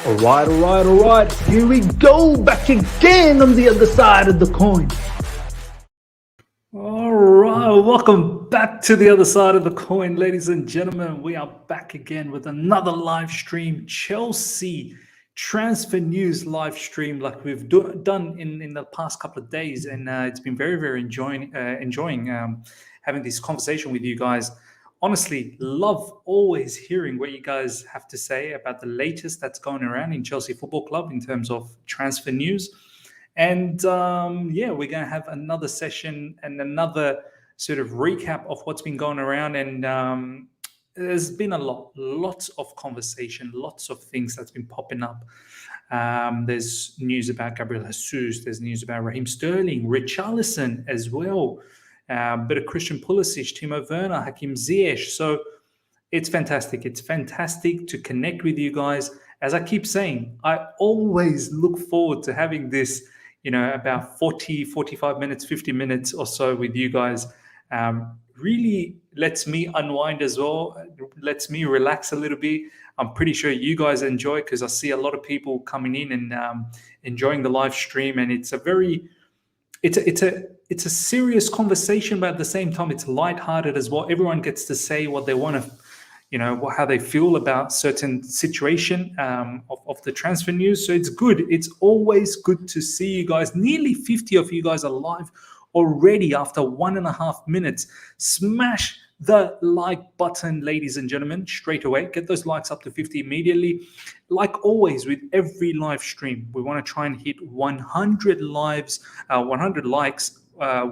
All right. Here we go, back again on the other side of the coin. All right, welcome back to the other side of the coin, ladies and gentlemen. We are back again with another live stream, Chelsea transfer news live stream, like we've done in the past couple of days, and it's been very enjoying having this conversation with you guys. Honestly, love always hearing what you guys have to say about the latest that's going around in Chelsea Football Club in terms of transfer news. And we're going to have another session and another sort of recap of what's been going around. And there's been lots of conversation, lots of things that's been popping up. There's news about Gabriel Jesus. There's news about Raheem Sterling, Richarlison as well. Bit of Christian Pulisic, Timo Werner, Hakim Ziyech. So it's fantastic. It's fantastic to connect with you guys. As I keep saying, I always look forward to having this, about 40, 45 minutes, 50 minutes or so with you guys. Really lets me unwind as well, lets me relax a little bit. I'm pretty sure you guys enjoy, because I see a lot of people coming in and enjoying the live stream. And it's a serious conversation, but at the same time, it's lighthearted as well. Everyone gets to say what they want to, how they feel about certain situation of the transfer news. So it's good. It's always good to see you guys. Nearly 50 of you guys are live already after 1.5 minutes. Smash the like button, ladies and gentlemen, straight away. Get those likes up to 50 immediately. Like always, with every live stream, we want to try and hit 100 likes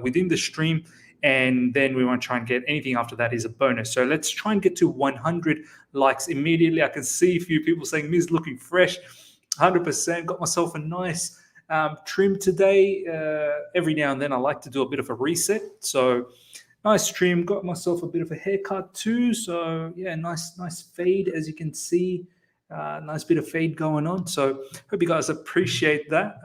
within the stream. And then we want to try and get anything after that is a bonus. So let's try and get to 100 likes immediately. I can see a few people saying, Miz looking fresh. 100%. Got myself a nice trim today. Every now and then I like to do a bit of a reset. So nice trim. Got myself a bit of a haircut too. So yeah, nice fade, as you can see. Nice bit of fade going on. So hope you guys appreciate that.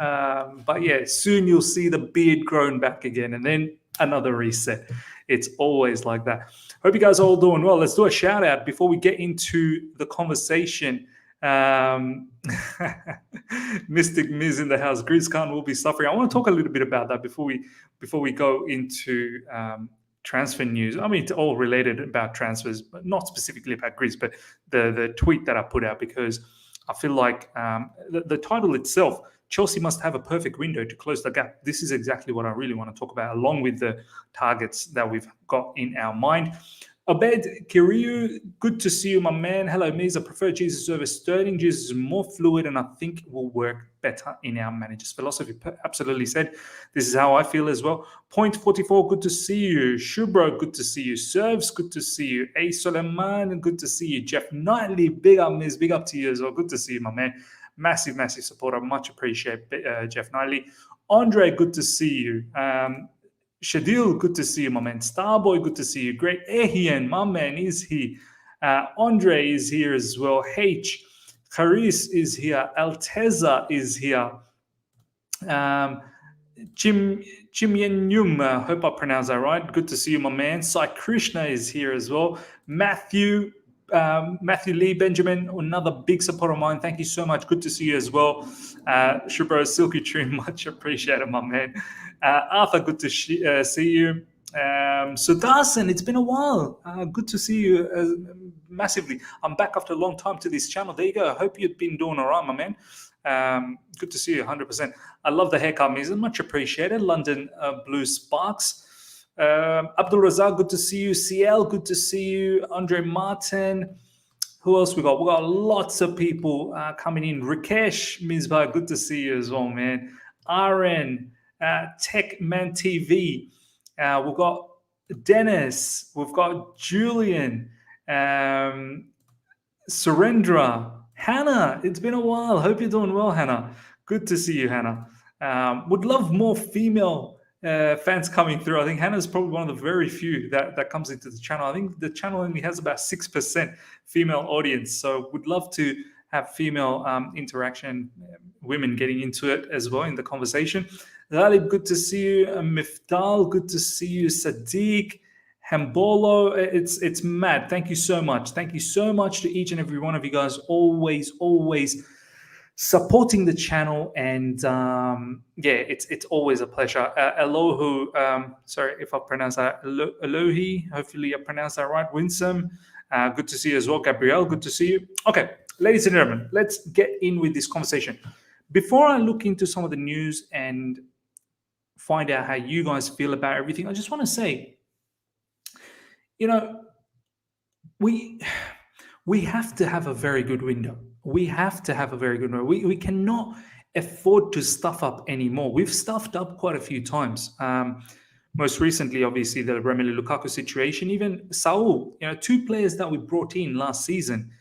But yeah, soon you'll see the beard growing back again, and then another reset. It's always like that. Hope you guys are all doing well. Let's do a shout out before we get into the conversation. Mystic Miz in the house. Jules Kounde will be suffering. I want to talk a little bit about that before we go into transfer news. I mean, it's all related about transfers, but not specifically about Greece, but the tweet that I put out, because I feel like the title itself, Chelsea must have a perfect window to close the gap. This is exactly what I really want to talk about, along with the targets that we've got in our mind. Abed Kiriu, good to see you, my man. Hello, Miz. I prefer Jesus over Sterling. Jesus is more fluid, and I think will work better in our manager's philosophy. Absolutely said. This is how I feel as well. Point 44, good to see you. Shubro, good to see you. Serves, good to see you. A. Soleiman, good to see you. Jeff Knightley, big up, Miz. Big up to you as well. Good to see you, my man. Massive supporter. Much appreciate Jeff Knightley. Andre, good to see you. Shadil, good to see you, my man. Starboy, good to see you. Great. Ehian, my man, is he? Andre is here as well. H. Haris is here. Alteza is here. Chimyenyum, hope I pronounced that right. Good to see you, my man. Sai Krishna is here as well. Matthew Lee Benjamin, another big supporter of mine. Thank you so much. Good to see you as well. Shubro Silky Trim, much appreciated, my man. Arthur, good to see you. Sudasan, it's been a while. Good to see you massively. I'm back after a long time to this channel. There you go. I hope you've been doing all right, my man. Good to see you, 100%. I love the haircut, Miz. Much appreciated. London Blue Sparks. Abdul Razak, good to see you. CL, good to see you. Andre Martin. Who else we got? We got lots of people coming in. Rikesh Mizbah, good to see you as well, man. RN, Techman TV. We've got Dennis. We've got Julian. Surendra. Hannah, it's been a while. Hope you're doing well, Hannah. Good to see you, Hannah. Would love more female fans coming through. I think Hannah's probably one of the very few that comes into the channel. I think the channel only has about 6% female audience. So would love to have female interaction, women getting into it as well in the conversation. Ghalib, good to see you. Mifdal, good to see you. Sadiq, Hambolo, it's mad. Thank you so much. Thank you so much to each and every one of you guys. Always supporting the channel, and yeah, it's always a pleasure. Alohu, sorry if I pronounce that. Alohi, hopefully I pronounced that right. Winsome, good to see you as well. Gabriel, good to see you. Okay, ladies and gentlemen, let's get in with this conversation. Before I look into some of the news and find out how you guys feel about everything, I just want to say, you know, we have to have a very good window. We have to have a very good window. We cannot afford to stuff up anymore. We've stuffed up quite a few times. Most recently, obviously, the Romelu Lukaku situation, even Saul, two players that we brought in last season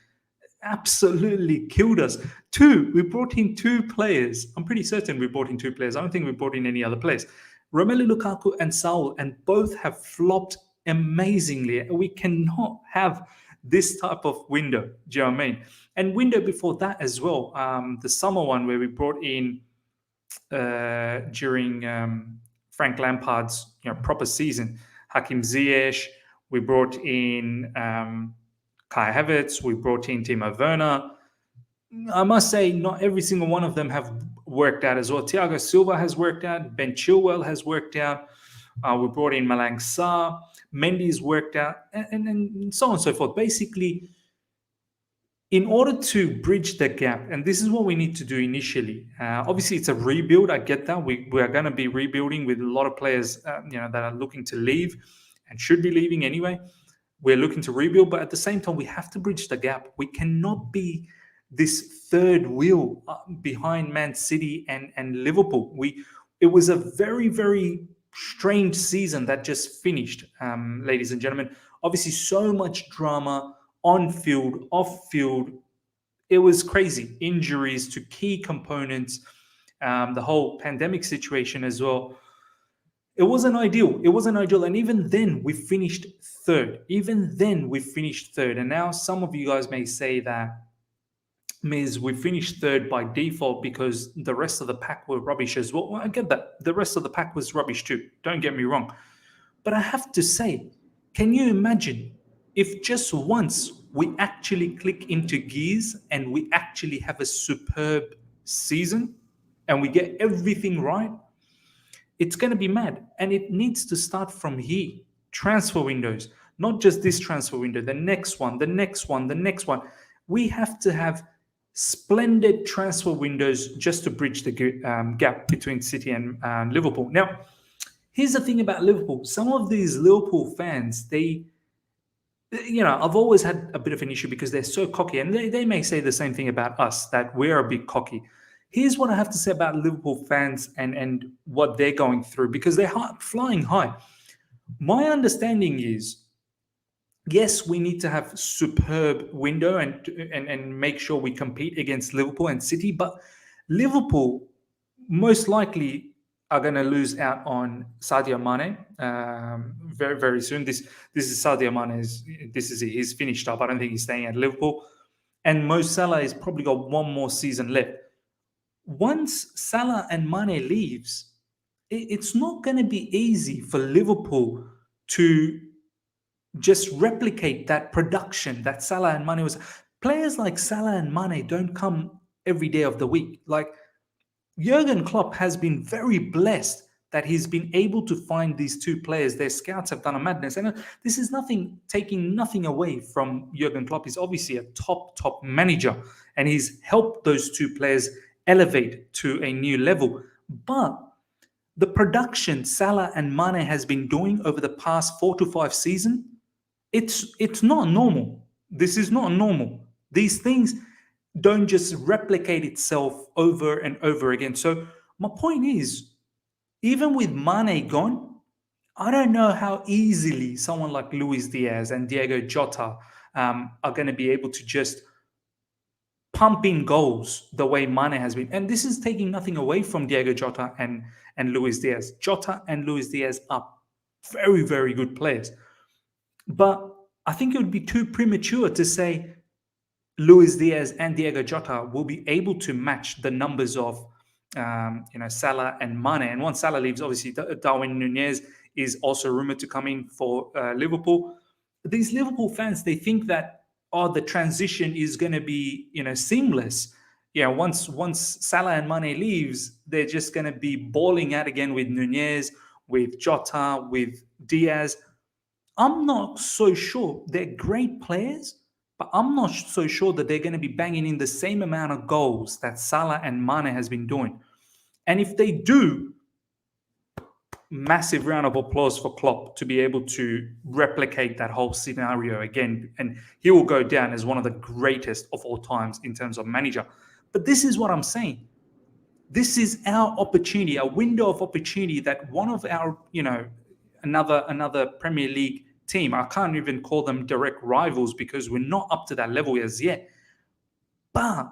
absolutely killed us. We brought in two players. I'm pretty certain we brought in two players. I don't think we brought in any other players. Romelu Lukaku and Saul, and both have flopped amazingly. We cannot have this type of window. Do you know what I mean? And window before that as well, the summer one where we brought in during Frank Lampard's proper season, Hakim Ziyech. We brought in Kai Havertz. We brought in Timo Werner. I must say, not every single one of them have worked out as well. Thiago Silva has worked out. Ben Chilwell has worked out. We brought in Malang Sarr. Mendy's worked out, and so on and so forth. Basically, in order to bridge the gap, and this is what we need to do initially. Obviously, it's a rebuild. I get that. We are going to be rebuilding with a lot of players, that are looking to leave and should be leaving anyway. We're looking to rebuild, but at the same time, we have to bridge the gap. We cannot be this third wheel behind Man City and Liverpool. It was a very, very strange season that just finished, ladies and gentlemen. Obviously, so much drama on field, off field. It was crazy. Injuries to key components, the whole pandemic situation as well. It wasn't ideal. And even then, we finished third. And now some of you guys may say that, Miz, we finished third by default because the rest of the pack were rubbish as well. Well, I get that. The rest of the pack was rubbish too. Don't get me wrong. But I have to say, can you imagine if just once we actually click into gears and we actually have a superb season and we get everything right? It's going to be mad. And it needs to start from here. Transfer windows, not just this transfer window, the next one. We have to have splendid transfer windows just to bridge the gap between City and Liverpool. Now, here's the thing about Liverpool. Some of these Liverpool fans, I've always had a bit of an issue because they're so cocky, and they may say the same thing about us, that we're a bit cocky. Here's what I have to say about Liverpool fans and what they're going through, because they're flying high. My understanding is, yes, we need to have superb window and make sure we compete against Liverpool and City, but Liverpool most likely are going to lose out on Sadio Mane very, very soon. This is Sadio Mane's. He's finished up. I don't think he's staying at Liverpool. And Mo Salah has probably got one more season left. Once Salah and Mane leaves, it's not going to be easy for Liverpool to just replicate that production that Salah and Mane was. Players like Salah and Mane don't come every day of the week. Like, Jurgen Klopp has been very blessed that he's been able to find these two players. Their scouts have done a madness. And this is taking nothing away from Jurgen Klopp. He's obviously a top manager, and he's helped those two players elevate to a new level. But the production Salah and Mane has been doing over the past 4 to 5 seasons, it's not normal. This is not normal. These things don't just replicate itself over and over again. So my point is, even with Mane gone, I don't know how easily someone like Luis Diaz and Diego Jota are going to be able to just pump in goals the way Mane has been. And this is taking nothing away from Diego Jota and Luis Diaz. Jota and Luis Diaz are very, very good players. But I think it would be too premature to say Luis Diaz and Diego Jota will be able to match the numbers of Salah and Mane. And once Salah leaves, obviously Darwin Nunez is also rumored to come in for Liverpool. These Liverpool fans, they think that the transition is going to be seamless. once Salah and Mane leaves, they're just going to be balling out again with Nunez, with Jota, with Diaz. I'm not so sure. They're great players, but I'm not so sure that they're going to be banging in the same amount of goals that Salah and Mane has been doing. And if they do, massive round of applause for Klopp to be able to replicate that whole scenario again. And he will go down as one of the greatest of all times in terms of manager. But this is what I'm saying. This is our opportunity, a window of opportunity that one of our, another Premier League team, I can't even call them direct rivals because we're not up to that level as yet. But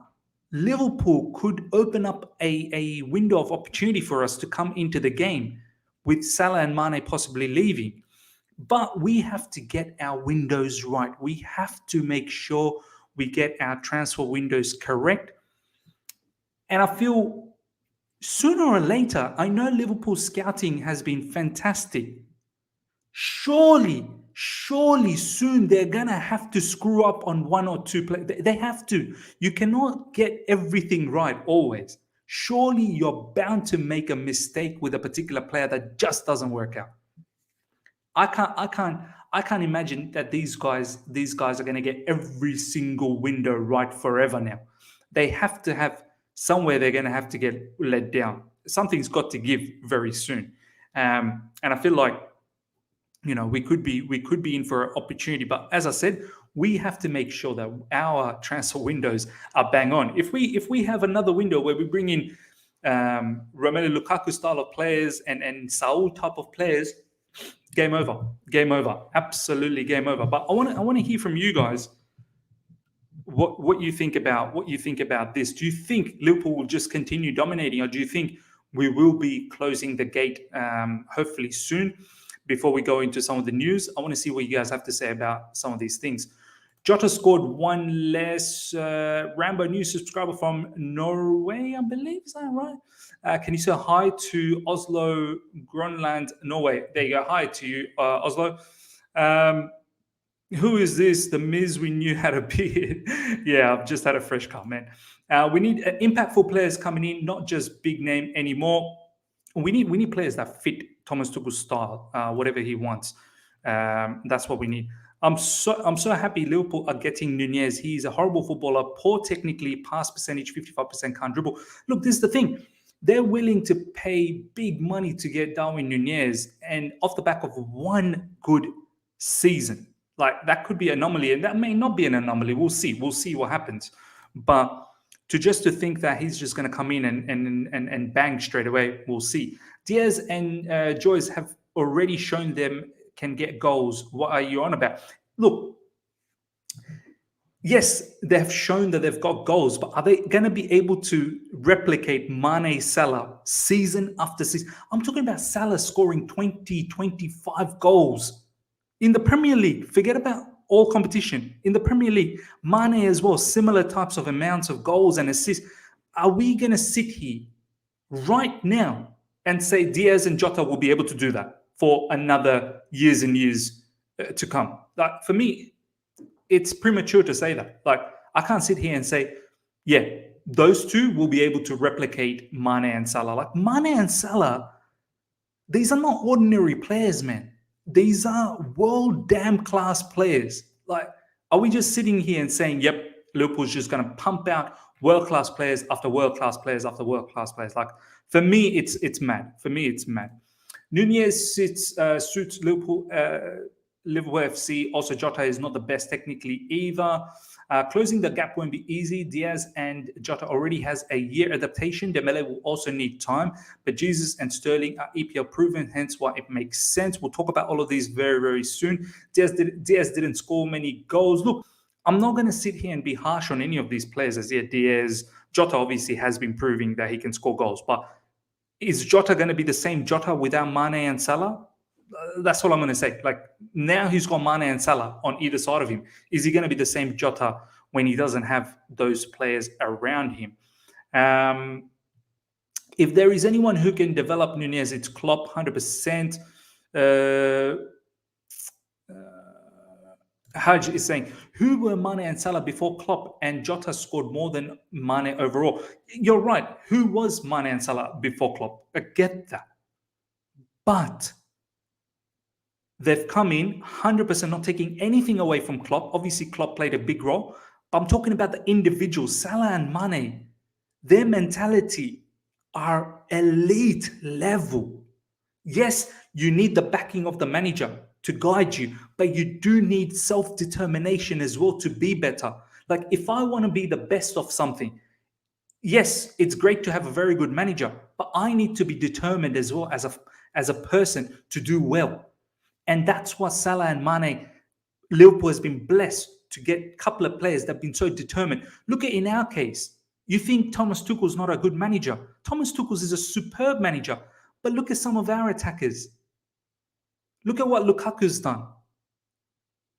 Liverpool could open up a window of opportunity for us to come into the game with Salah and Mane possibly leaving. But we have to get our windows right. We have to make sure we get our transfer windows correct. And I feel sooner or later, I know Liverpool scouting has been fantastic. Surely soon they're going to have to screw up on one or two players. They have to. You cannot get everything right always. Surely you're bound to make a mistake with a particular player that just doesn't work out. I can't imagine that these guys are going to get every single window right forever now. They have to have somewhere they're going to have to get let down. Something's got to give very soon. And I feel like we could be in for an opportunity, but as I said, we have to make sure that our transfer windows are bang on. If we have another window where we bring in Romelu Lukaku style of players and Saul type of players, game over, absolutely game over. But I want to hear from you guys what you think about this. Do you think Liverpool will just continue dominating, or do you think we will be closing the gate hopefully soon? Before we go into some of the news, I want to see what you guys have to say about some of these things. Jota scored one less. Rambo, new subscriber from Norway, I believe. Is that right? Can you say hi to Oslo, Grönland, Norway? There you go. Hi to you, Oslo. Who is this? The Miz we knew had a beard. Yeah, I've just had a fresh cut, man. We need impactful players coming in, not just big name anymore. We need players that fit Thomas Tuchel's style, whatever he wants. That's what we need. I'm so happy Liverpool are getting Nunez. He's a horrible footballer, poor technically, pass percentage 55%, can't dribble. Look, this is the thing. They're willing to pay big money to get Darwin Nunez, and off the back of one good season. Like, that could be an anomaly, and that may not be an anomaly. We'll see what happens. But to think that he's just going to come in and bang straight away, we'll see. Diaz and Joyce have already shown them can get goals. What are you on about? Look, yes, they've shown that they've got goals, but are they going to be able to replicate Mane, Salah season after season? I'm talking about Salah scoring 20, 25 goals in the Premier League. Forget about all competition. In the Premier League, Mane as well, similar types of amounts of goals and assists. Are we going to sit here right now and say Diaz and Jota will be able to do that for another years and years to come? Like, for me, it's premature to say that. Like, I can't sit here and say, yeah, those two will be able to replicate Mane and Salah. Like, Mane and Salah, these are not ordinary players, man. These are world damn class players. Like, are we just sitting here and saying, yep, Liverpool's just going to pump out world-class players after world-class players after world-class players? Like, for me, it's mad. For me, it's mad. Nunez suits Liverpool FC. Also, Jota is not the best technically either. Closing the gap won't be easy. Diaz and Jota already has a year adaptation. Dembele will also need time, but Jesus and Sterling are EPL proven, hence why it makes sense. We'll talk about all of these very, very soon. Diaz didn't score many goals. Look, I'm not going to sit here and be harsh on any of these players as yet. Diaz, Jota obviously has been proving that he can score goals, but is Jota going to be the same Jota without Mane and Salah? That's all I'm going to say. Like, now he's got Mane and Salah on either side of him. Is he going to be the same Jota when he doesn't have those players around him? If there is anyone who can develop Nunez, it's Klopp, 100%. Haj is saying, who were Mane and Salah before Klopp, and Jota scored more than Mane overall? You're right. Who was Mane and Salah before Klopp? I get that. But they've come in 100% not taking anything away from Klopp. Obviously, Klopp played a big role. But I'm talking about the individuals, Salah and Mane. Their mentality are elite level. Yes, you need the backing of the manager to guide you, but you do need self-determination as well to be better. Like, if I want to be the best of something, yes, it's great to have a very good manager, but I need to be determined as well as a person to do well. And that's what Salah and Mane, Liverpool has been blessed to get a couple of players that have been so determined. Look at in our case, you think Thomas Tuchel's not a good manager. Thomas Tuchel is a superb manager, but look at some of our attackers. Look at what Lukaku's done.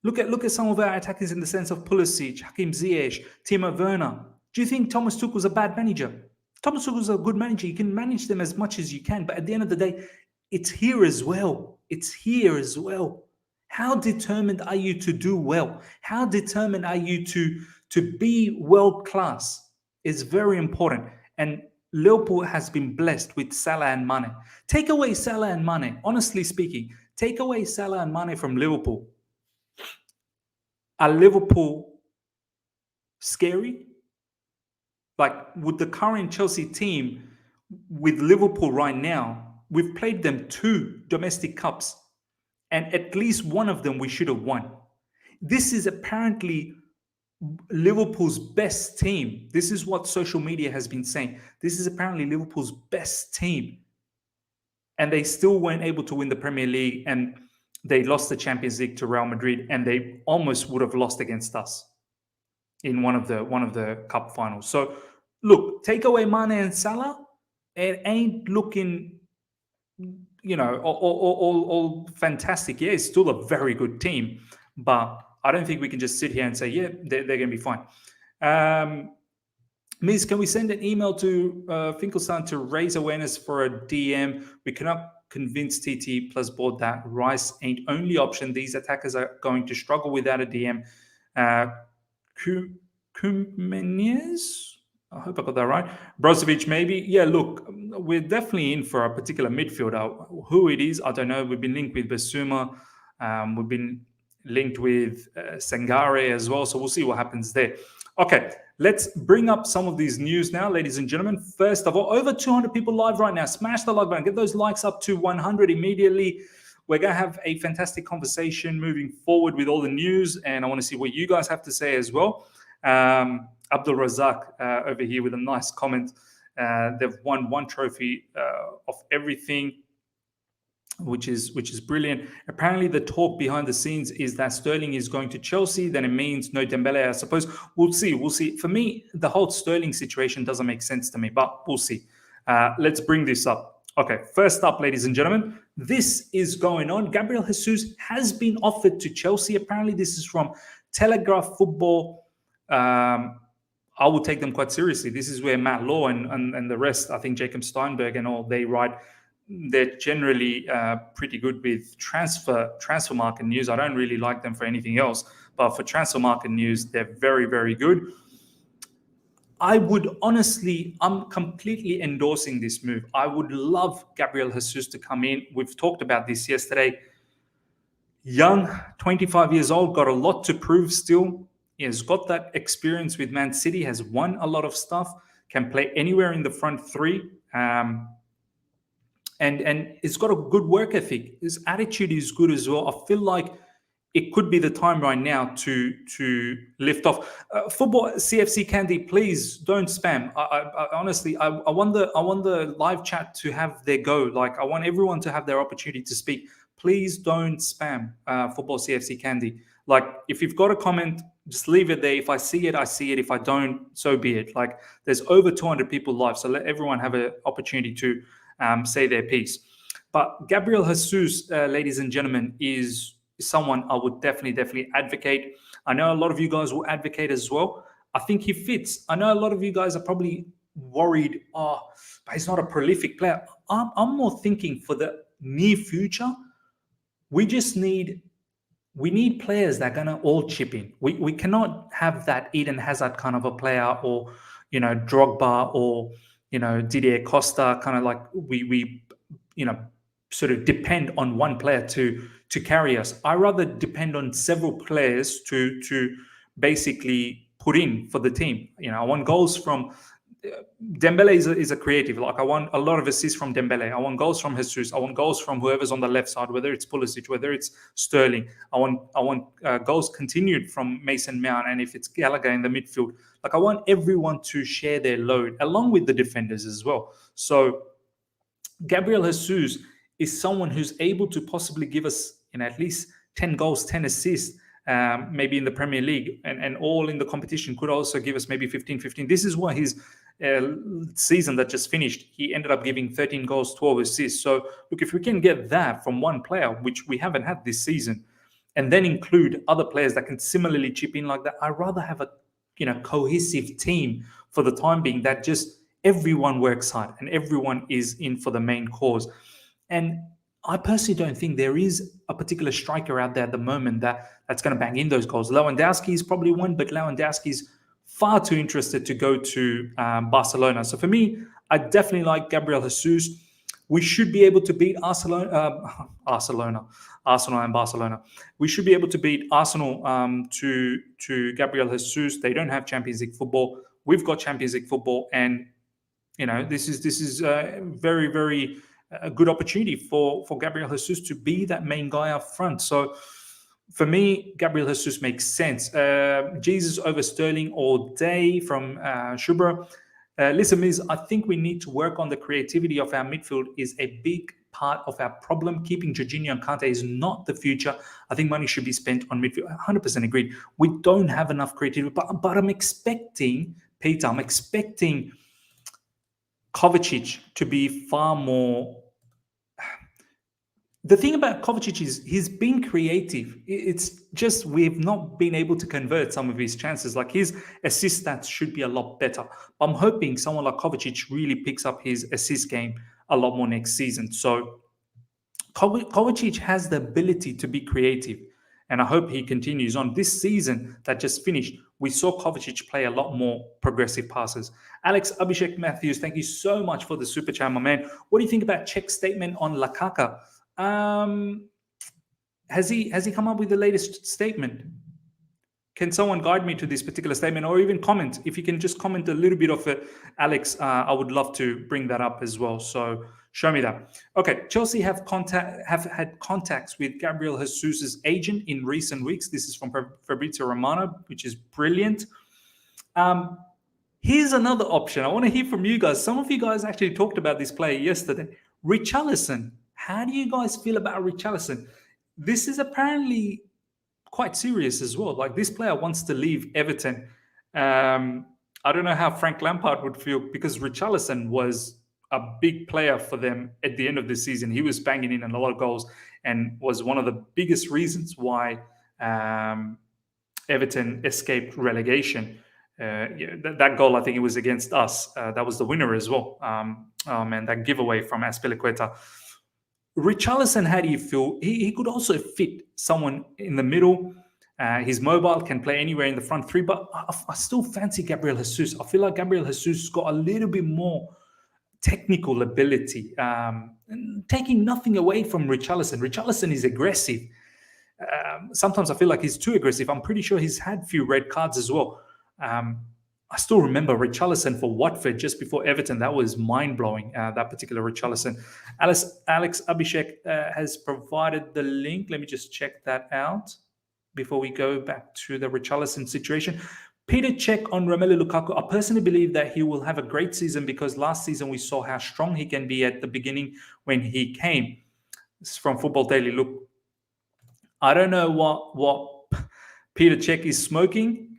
Look at some of our attackers in the sense of Pulisic, Hakim Ziyech, Timo Werner. Do you think Thomas Tuchel's a bad manager? Thomas Tuchel's a good manager. You can manage them as much as you can, but at the end of the day, it's here as well. It's here as well. How determined are you to do well? How determined are you to be world class? Is very important. And Liverpool has been blessed with Salah and Mane. Take away Salah and Mane, honestly speaking, take away Salah and Mane from Liverpool. Are Liverpool scary? Like, with the current Chelsea team, with Liverpool right now, we've played them 2 domestic cups, and at least one of them we should have won. This is apparently Liverpool's best team. This is what social media has been saying. This is apparently Liverpool's best team. And they still weren't able to win the Premier League, and they lost the Champions League to Real Madrid, and they almost would have lost against us in one of the cup finals. So look, take away Mane and Salah, it ain't looking, all fantastic. Yeah, it's still a very good team, but I don't think we can just sit here and say, yeah, they're going to be fine. Miz, can we send an email to Finkelstein to raise awareness for a DM? We cannot convince TT plus board that Rice ain't only option. These attackers are going to struggle without a DM. Kumenes? I hope I got that right. Brozovic, maybe. Yeah, look, we're definitely in for a particular midfielder. Who it is, I don't know. We've been linked with Basuma. We've been linked with Sangare as well. So we'll see what happens there. Okay, let's bring up some of these news now, ladies and gentlemen. First of all, over 200 people live right now. Smash the like button. Get those likes up to 100 immediately. We're going to have a fantastic conversation moving forward with all the news, and I want to see what you guys have to say as well. Abdul Razak over here with a nice comment. They've won 1 trophy of everything, which is brilliant. Apparently, the talk behind the scenes is that Sterling is going to Chelsea. Then it means no Dembele, I suppose. We'll see. For me, the whole Sterling situation doesn't make sense to me, but we'll see. Let's bring this up. Okay, first up, ladies and gentlemen, this is going on. Gabriel Jesus has been offered to Chelsea. Apparently, this is from Telegraph Football. I will take them quite seriously. This is where Matt Law and the rest, I think Jacob Steinberg and all, they write. They're generally pretty good with transfer market news. I don't really like them for anything else, but for transfer market news, they're very, very good. I'm completely endorsing this move. I would love Gabriel Jesus to come in. We've talked about this yesterday. Young, 25 years old, got a lot to prove still. He has got that experience with Man City, has won a lot of stuff, can play anywhere in the front 3. And he's got a good work ethic. His attitude is good as well. I feel like it could be the time right now to lift off. Football CFC Candy, please don't spam. I honestly, I want the live chat to have their go. Like, I want everyone to have their opportunity to speak. Please don't spam Football CFC Candy. Like, if you've got a comment, just leave it there. If I see it, I see it. If I don't, so be it. Like, there's over 200 people live, so let everyone have an opportunity to say their piece. But Gabriel Jesus, ladies and gentlemen, is someone I would definitely advocate. I know a lot of you guys will advocate as well. I think he fits. I know a lot of you guys are probably worried, but he's not a prolific player. I'm more thinking for the near future, we just need we need players that are going to all chip in. We cannot have that Eden Hazard kind of a player, or, Drogba, or, Didier Costa, kind of like we sort of depend on one player to carry us. I rather depend on several players to basically put in for the team. I want goals from Dembele is a creative. Like, I want a lot of assists from Dembele. I want goals from Jesus. I want goals from whoever's on the left side, whether it's Pulisic, whether it's Sterling. I want goals continued from Mason Mount, and if it's Gallagher in the midfield. Like, I want everyone to share their load, along with the defenders as well. So Gabriel Jesus is someone who's able to possibly give us, at least 10 goals, 10 assists, maybe in the Premier League, and all in the competition, could also give us maybe 15. This is why his season that just finished, he ended up giving 13 goals, 12 assists. So look, if we can get that from one player, which we haven't had this season, and then include other players that can similarly chip in like that, I'd rather have a cohesive team for the time being, that just everyone works hard and everyone is in for the main cause. And I personally don't think there is a particular striker out there at the moment that's going to bang in those goals. Lewandowski is probably one, but Lewandowski's far too interested to go to Barcelona. So for me, I definitely like Gabriel Jesus. We should be able to beat Arsenal and Barcelona. We should be able to beat Arsenal to Gabriel Jesus. They don't have Champions League football. We've got Champions League football, and this is a very, very good opportunity for Gabriel Jesus to be that main guy up front. So for me, Gabriel Jesus makes sense. Jesus over Sterling all day from Shubra. Listen, Miz, I think we need to work on the creativity of our midfield is a big part of our problem. Keeping Jorginho and Kante is not the future. I think money should be spent on midfield. 100% agreed. We don't have enough creativity, but I'm expecting, Peter, Kovacic to be far more. The thing about Kovacic is he's been creative. It's just we've not been able to convert some of his chances. Like, his assist stats should be a lot better. I'm hoping someone like Kovacic really picks up his assist game a lot more next season. So Kovacic has the ability to be creative, and I hope he continues on. This season that just finished, we saw Kovacic play a lot more progressive passes. Alex Abhishek Matthews, thank you so much for the super chat, my man. What do you think about Czech's statement on Lukaku? Has he come up with the latest statement? Can someone guide me to this particular statement, or even comment? If you can just comment a little bit of it, Alex, I would love to bring that up as well. So show me that. Okay, Chelsea have had contacts with Gabriel Jesus' agent in recent weeks. This is from Fabrizio Romano, which is brilliant. Here's another option. I want to hear from you guys. Some of you guys actually talked about this player yesterday. Richarlison. How do you guys feel about Richarlison? This is apparently quite serious as well. Like, this player wants to leave Everton. I don't know how Frank Lampard would feel, because Richarlison was a big player for them at the end of the season. He was banging in a lot of goals and was one of the biggest reasons why Everton escaped relegation. That goal, I think it was against us. That was the winner as well. And that giveaway from Azpilicueta. Richarlison, how do you feel? He could also fit someone in the middle. He's mobile, can play anywhere in the front three, but I still fancy Gabriel Jesus. I feel like Gabriel Jesus got a little bit more technical ability, taking nothing away from Richarlison. Richarlison is aggressive. Sometimes I feel like he's too aggressive. I'm pretty sure he's had a few red cards as well. I still remember Richarlison for Watford just before Everton. That was mind-blowing, that particular Richarlison. Alex Abhishek has provided the link. Let me just check that out before we go back to the Richarlison situation. Peter Cech on Romelu Lukaku. I personally believe that he will have a great season, because last season we saw how strong he can be at the beginning when he came. This is from Football Daily. Look, I don't know what Peter Cech is smoking.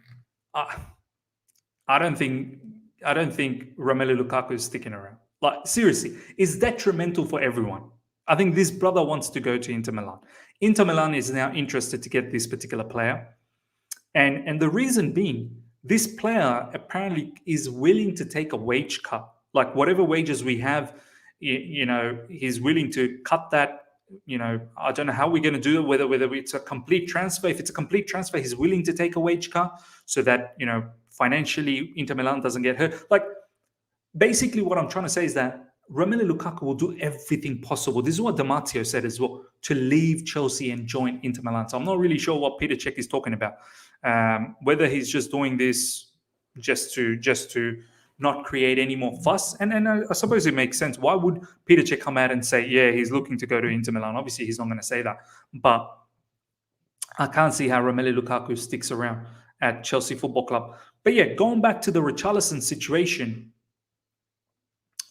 I don't think Romelu Lukaku is sticking around. Like, seriously, it's detrimental for everyone. I think this brother wants to go to Inter Milan. Inter Milan is now interested to get this particular player. And the reason being, this player apparently is willing to take a wage cut. Like, whatever wages we have, he's willing to cut that I don't know how we're going to do it, whether it's a complete transfer. If it's a complete transfer, he's willing to take a wage cut so that, financially Inter Milan doesn't get hurt. Like, basically what I'm trying to say is that Romelu Lukaku will do everything possible. This is what Di Matteo said as well, to leave Chelsea and join Inter Milan. So I'm not really sure what Peter Cech is talking about. Whether he's just doing this just to not create any more fuss. And I suppose it makes sense. Why would Peter Cech come out and say, yeah, he's looking to go to Inter Milan? Obviously, he's not going to say that. But I can't see how Romelu Lukaku sticks around at Chelsea Football Club. But yeah, going back to the Richarlison situation,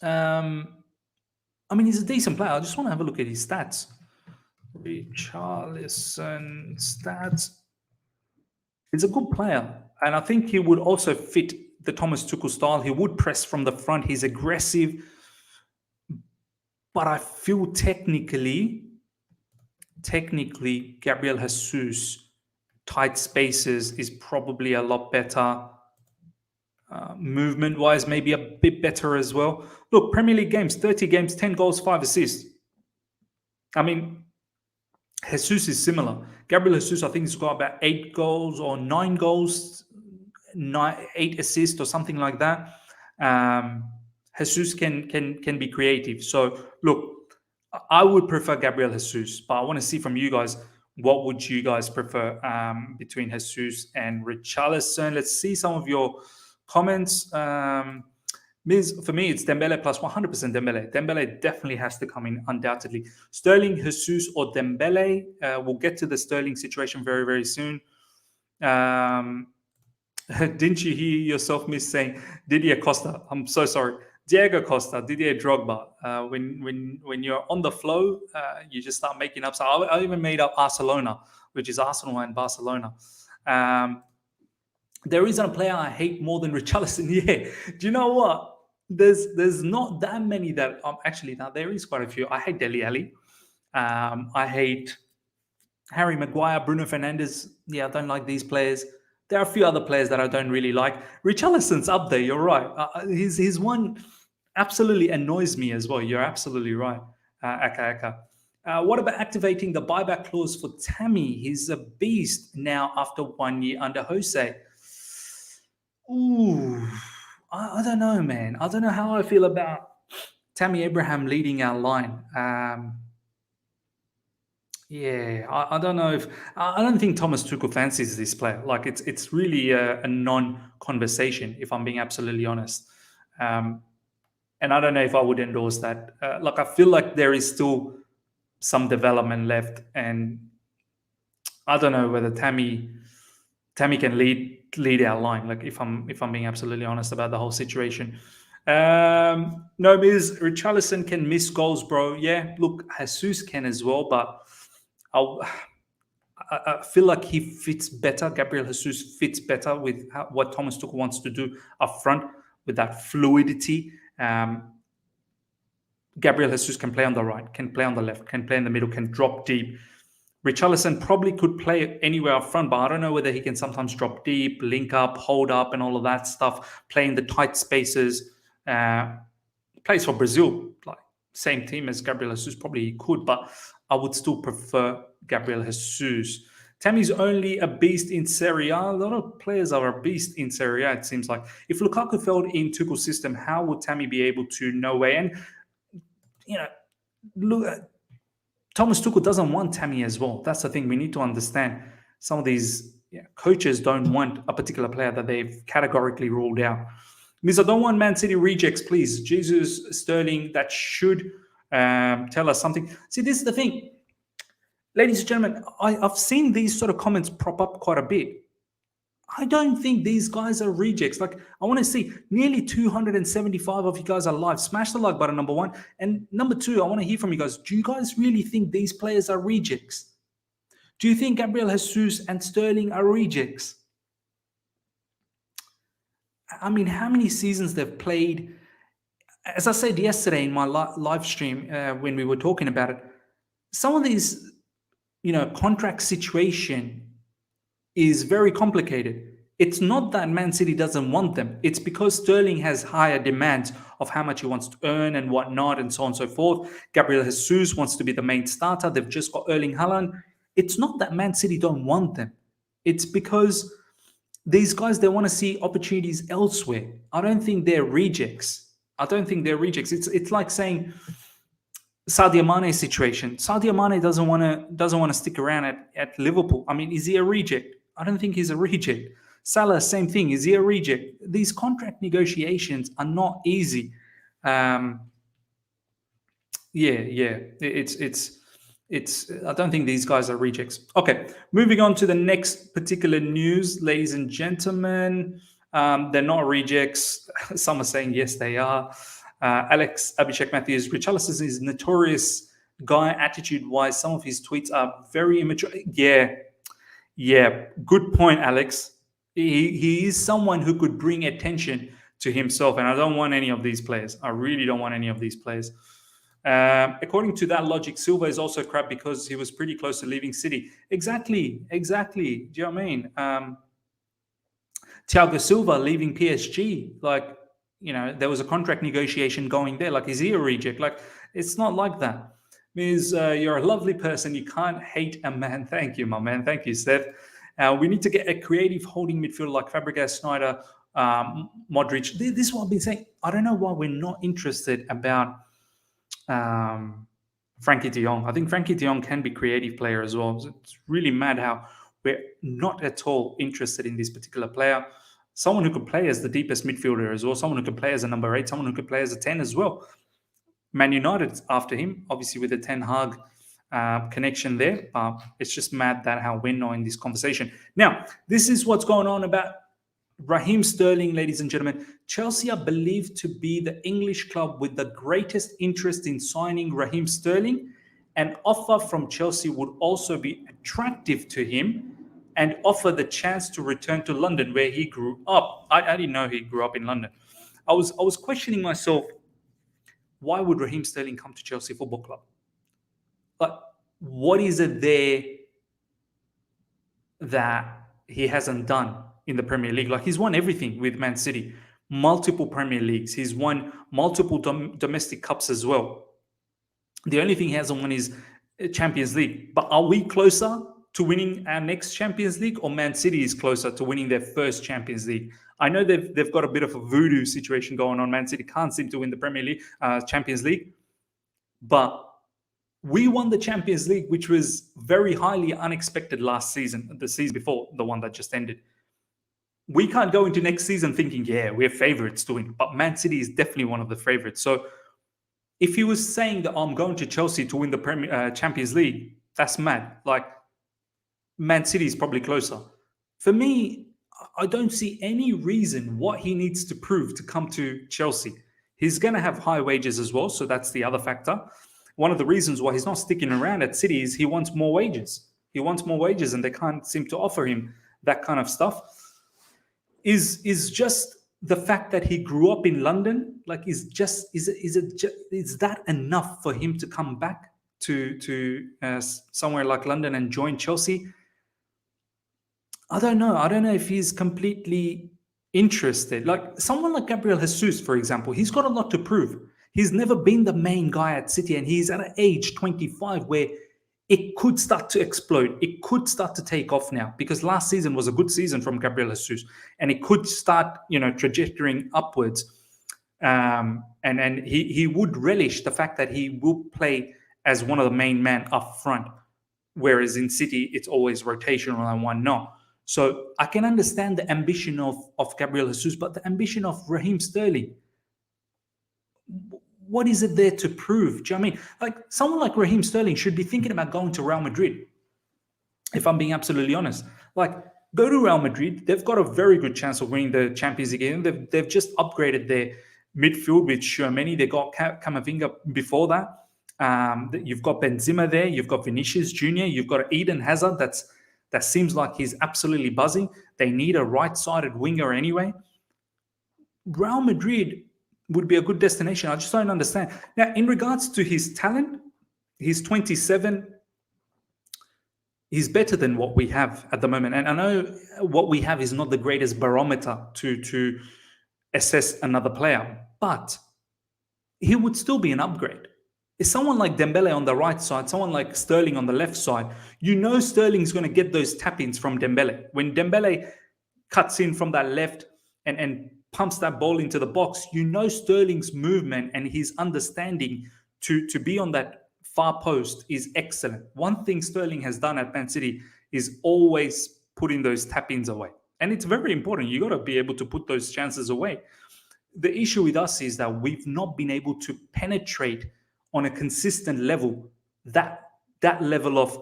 he's a decent player. I just want to have a look at his stats. Richarlison stats. He's a good player. And I think he would also fit the Thomas Tuchel style. He would press from the front. He's aggressive. But I feel technically, Gabriel Jesus, tight spaces, is probably a lot better. Movement-wise, maybe a bit better as well. Look, Premier League games, 30 games, 10 goals, 5 assists. I mean, Jesus is similar. Gabriel Jesus, I think he's got about 8 goals or 9 goals, 8 assists or something like that. Jesus can be creative. So, look, I would prefer Gabriel Jesus, but I want to see from you guys, what would you guys prefer between Jesus and Richarlison? Let's see some of your comments. For me, it's Dembele plus 100% Dembele. Dembele definitely has to come in, undoubtedly. Sterling, Jesus, or Dembele. We'll get to the Sterling situation very, very soon. Didn't you hear yourself, Miss, saying Didier Costa? I'm so sorry. Diego Costa, Didier Drogba. When you're on the flow, you just start making up. So I even made up Barcelona, which is Arsenal and Barcelona. There isn't a player I hate more than Richarlison. Yeah. Do you know what? There's not that many that actually, now there is quite a few. I hate Dele Alli. I hate Harry Maguire, Bruno Fernandes. Yeah, I don't like these players. There are a few other players that I don't really like. Richarlison's up there. You're right. His one absolutely annoys me as well. You're absolutely right, Aka. What about activating the buyback clause for Tammy? He's a beast now after 1 year under Jose. Ooh, I don't know, man. I don't know how I feel about Tammy Abraham leading our line. Yeah, I don't know if I don't think Thomas Tuchel fancies this player. Like it's really a non-conversation, if I'm being absolutely honest. And I don't know if I would endorse that. I feel like there is still some development left, and I don't know whether Tammy can lead our line. Like if I'm being absolutely honest about the whole situation. No, Miz, Richarlison can miss goals, bro. Yeah, look, Jesus can as well, but I feel like he fits better. Gabriel Jesus fits better with what Thomas Tuchel wants to do up front with that fluidity. Gabriel Jesus can play on the right, can play on the left, can play in the middle, can drop deep. Richarlison probably could play anywhere up front, but I don't know whether he can sometimes drop deep, link up, hold up, and all of that stuff, play in the tight spaces. Plays for Brazil, like same team as Gabriel Jesus, probably he could, but I would still prefer Gabriel Jesus. Tammy's only a beast in Serie A. A lot of players are a beast in Serie A, it seems like. If Lukaku failed in Tuchel's system, how would Tammy be able to? No way. And, look, Thomas Tuchel doesn't want Tammy as well. That's the thing. We need to understand. Some of these coaches don't want a particular player that they've categorically ruled out. Means I don't want Man City rejects, please. Jesus, Sterling, that should tell us something. See, this is the thing. Ladies and gentlemen, I've seen these sort of comments prop up quite a bit. I don't think these guys are rejects. Like, I want to see nearly 275 of you guys are live. Smash the like button, number one. And number two, I want to hear from you guys. Do you guys really think these players are rejects? Do you think Gabriel Jesus and Sterling are rejects? I mean, how many seasons they've played? As I said yesterday in my live stream when we were talking about it, some of these, contract situation is very complicated. It's not that Man City doesn't want them. It's because Sterling has higher demands of how much he wants to earn and whatnot and so on and so forth. Gabriel Jesus wants to be the main starter. They've just got Erling Haaland. It's not that Man City don't want them. It's because these guys, they want to see opportunities elsewhere. I don't think they're rejects. It's like saying Sadio Mane situation. Sadio Mane doesn't want to stick around at Liverpool. I mean, is he a reject? I don't think he's a reject. Salah, same thing. Is he a reject? These contract negotiations are not easy. It's. I don't think these guys are rejects. Okay, moving on to the next particular news, ladies and gentlemen. They're not rejects. Some are saying yes, they are. Alex Abhishek Matthews. Richarlison is notorious guy attitude-wise. Some of his tweets are very immature. Yeah. Good point, Alex. He is someone who could bring attention to himself, and I don't want any of these players. I really don't want any of these players. According to that logic, Silva is also crap because he was pretty close to leaving City. Exactly. Do you know what I mean? Thiago Silva leaving PSG, there was a contract negotiation going there. Like, is he a reject? Like, it's not like that. Means you're a lovely person. You can't hate a man. Thank you, my man. Thank you, Seth. We need to get a creative holding midfielder like Fabregas, Snyder, Modric. This is what I've been saying. I don't know why we're not interested about Frankie de Jong. I think Frankie de Jong can be a creative player as well. It's really mad how we're not at all interested in this particular player. Someone who could play as the deepest midfielder as well. Someone who could play as a number 8. Someone who could play as a 10 as well. Man United after him, obviously with the Ten Hag connection there. It's just mad that how we're not in this conversation. Now, this is what's going on about Raheem Sterling, ladies and gentlemen. Chelsea are believed to be the English club with the greatest interest in signing Raheem Sterling. An offer from Chelsea would also be attractive to him and offer the chance to return to London, where he grew up. I didn't know he grew up in London. I was questioning myself, why would Raheem Sterling come to Chelsea Football Club? Like, what is it there that he hasn't done in the Premier League? Like, he's won everything with Man City, multiple Premier Leagues. He's won multiple domestic cups as well. The only thing he hasn't won is Champions League. But are we closer to winning our next Champions League, or Man City is closer to winning their first Champions League? I know they've got a bit of a voodoo situation going on. Man City can't seem to win the Premier League, Champions League. But we won the Champions League, which was very highly unexpected last season, the season before, the one that just ended. We can't go into next season thinking, yeah, we're favourites to win. But Man City is definitely one of the favourites. So if he was saying that I'm going to Chelsea to win the Champions League, that's mad. Like, Man City is probably closer. For me, I don't see any reason what he needs to prove to come to Chelsea. He's going to have high wages as well, so that's the other factor. One of the reasons why he's not sticking around at City is he wants more wages. He wants more wages, and they can't seem to offer him that kind of stuff. Is just the fact that he grew up in London, like, is that enough for him to come back to somewhere like London and join Chelsea? I don't know if he's completely interested. Like, someone like Gabriel Jesus, for example, he's got a lot to prove. He's never been the main guy at City, and he's at an age 25 where it could start to explode. It could start to take off now, because last season was a good season from Gabriel Jesus, and it could start, trajectorying upwards. And he would relish the fact that he will play as one of the main men up front, whereas in City it's always rotational and whatnot. So I can understand the ambition of Gabriel Jesus, but the ambition of Raheem Sterling, what is it there to prove? Do you know what I mean? Like, someone like Raheem Sterling should be thinking about going to Real Madrid, if I'm being absolutely honest. Like, go to Real Madrid. They've got a very good chance of winning the Champions League. And they've just upgraded their midfield with Tchouaméni. They got Camavinga before that. You've got Benzema there. You've got Vinicius Jr. You've got Eden Hazard. That seems like he's absolutely buzzing. They need a right-sided winger anyway. Real Madrid would be a good destination. I just don't understand. Now, in regards to his talent, he's 27. he's better than what we have at the moment. And I know what we have is not the greatest barometer to assess another player, but he would still be an upgrade. Is someone like Dembele on the right side, someone like Sterling on the left side, you know Sterling's going to get those tap-ins from Dembele. When Dembele cuts in from that left and pumps that ball into the box, you know Sterling's movement and his understanding to be on that far post is excellent. One thing Sterling has done at Man City is always putting those tap-ins away. And it's very important. You got to be able to put those chances away. The issue with us is that we've not been able to penetrate on a consistent level that level of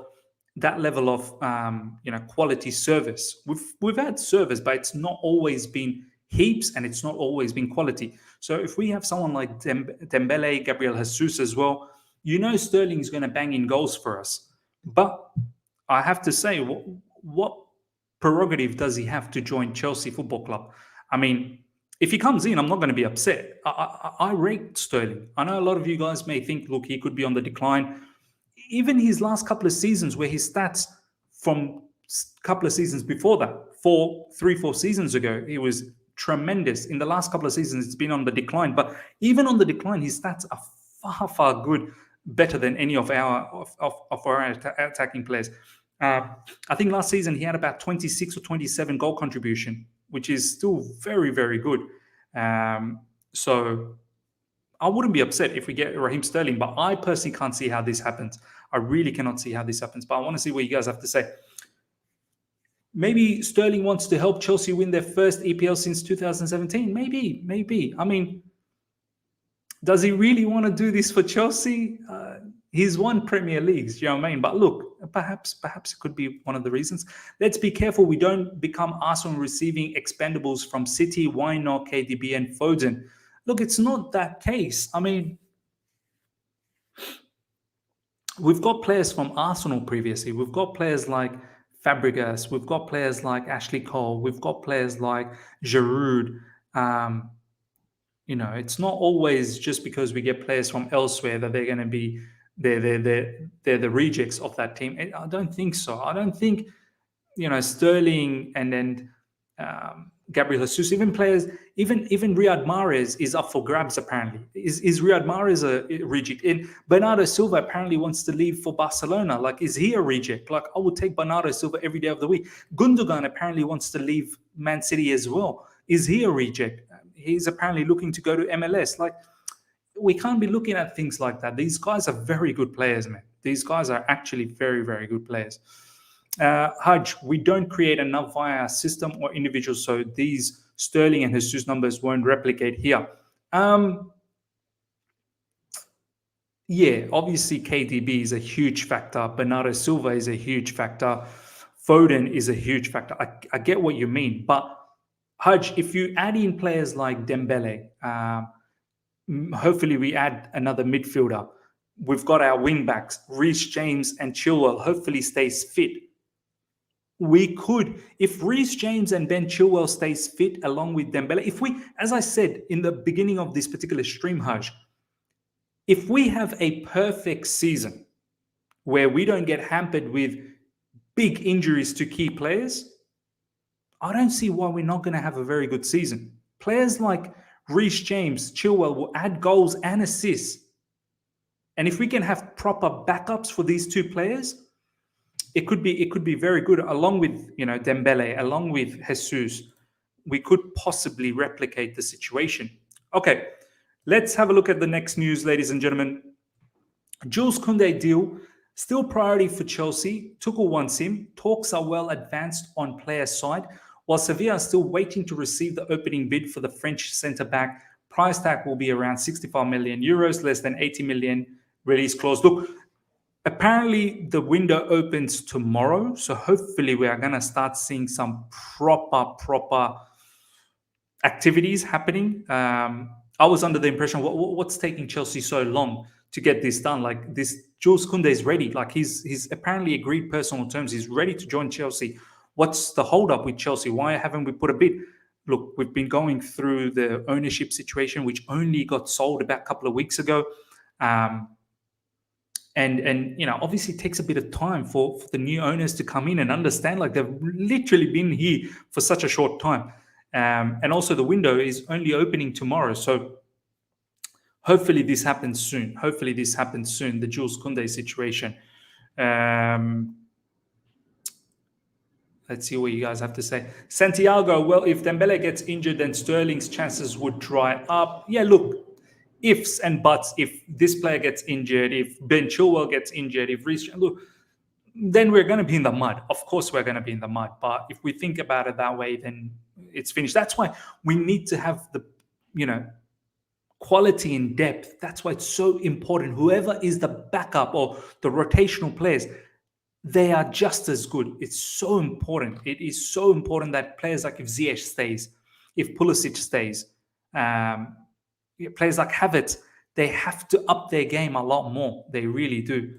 quality service. We've had service, but it's not always been heaps and it's not always been quality. So if we have someone like Dembele, Gabriel Jesus as well, you know Sterling's going to bang in goals for us. But I have to say, what prerogative does he have to join Chelsea Football Club? I mean, if he comes in, I'm not going to be upset. I rate Sterling. I know a lot of you guys may think, look, he could be on the decline. Even his last couple of seasons, where his stats from a couple of seasons before that, 4 seasons ago, he was tremendous. In the last couple of seasons, it's been on the decline. But even on the decline, his stats are far, far good, better than any of our attacking players. I think last season he had about 26 or 27 goal contribution, which is still very, very good. So I wouldn't be upset if we get Raheem Sterling, but I personally can't see how this happens. I really cannot see how this happens, but I want to see what you guys have to say. Maybe Sterling wants to help Chelsea win their first EPL since 2017. Maybe. I mean, does he really want to do this for Chelsea? He's won Premier Leagues, you know what I mean? But look, perhaps it could be one of the reasons. Let's be careful we don't become Arsenal receiving expendables from City, why not KDB and Foden? Look, it's not that case. I mean, we've got players from Arsenal previously. We've got players like Fabregas. We've got players like Ashley Cole. We've got players like Giroud. It's not always just because we get players from elsewhere that they're going to be they're the rejects of that team. I don't think so. I don't think Sterling and then Gabriel Jesus, even players, even Riyad Mahrez is up for grabs. Apparently, is Riyad Mahrez a reject? And Bernardo Silva apparently wants to leave for Barcelona. Like, is he a reject? Like, I would take Bernardo Silva every day of the week. Gundogan apparently wants to leave Man City as well. Is he a reject? He's apparently looking to go to MLS. Like, we can't be looking at things like that. These guys are very good players, man. These guys are actually very, very good players. Haj, we don't create enough via our system or individuals, so these Sterling and Jesus numbers won't replicate here. Yeah, obviously KDB is a huge factor. Bernardo Silva is a huge factor. Foden is a huge factor. I get what you mean, but Haj, if you add in players like Dembele, hopefully we add another midfielder. We've got our wing backs, Reece James and Chilwell, hopefully stays fit. We could, if Reece James and Ben Chilwell stays fit along with Dembele, if we, as I said in the beginning of this particular stream, Haj, if we have a perfect season where we don't get hampered with big injuries to key players, I don't see why we're not going to have a very good season. Players like Reece James, Chilwell will add goals and assists. And if we can have proper backups for these two players, it could be very good. Along with Dembele, along with Jesus, we could possibly replicate the situation. Okay, let's have a look at the next news, ladies and gentlemen. Jules Koundé deal still priority for Chelsea. Tuchel wants him. Talks are well advanced on player side, while Sevilla are still waiting to receive the opening bid for the French centre-back. Price tag will be around 65 million euros, less than 80 million release clause. Look, apparently the window opens tomorrow, so hopefully we are going to start seeing some proper activities happening. I was under the impression, what's taking Chelsea so long to get this done? Like, this Jules Kounde is ready. Like, he's apparently agreed personal terms. He's ready to join Chelsea. What's the holdup with Chelsea? Why haven't we put a bid? Look, we've been going through the ownership situation, which only got sold about a couple of weeks ago. And obviously it takes a bit of time for the new owners to come in and understand, like they've literally been here for such a short time. And also the window is only opening tomorrow. So hopefully this happens soon. The Jules Koundé situation. Let's see what you guys have to say. Santiago, well, if Dembele gets injured, then Sterling's chances would dry up. Yeah, look, ifs and buts. If this player gets injured, if Ben Chilwell gets injured, look, then we're going to be in the mud. Of course, we're going to be in the mud. But if we think about it that way, then it's finished. That's why we need to have the, quality and depth. That's why it's so important. Whoever is the backup or the rotational players, they are just as good. It's so important. It is so important that players like if Ziyech stays, if Pulisic stays, players like Havertz, they have to up their game a lot more. They really do.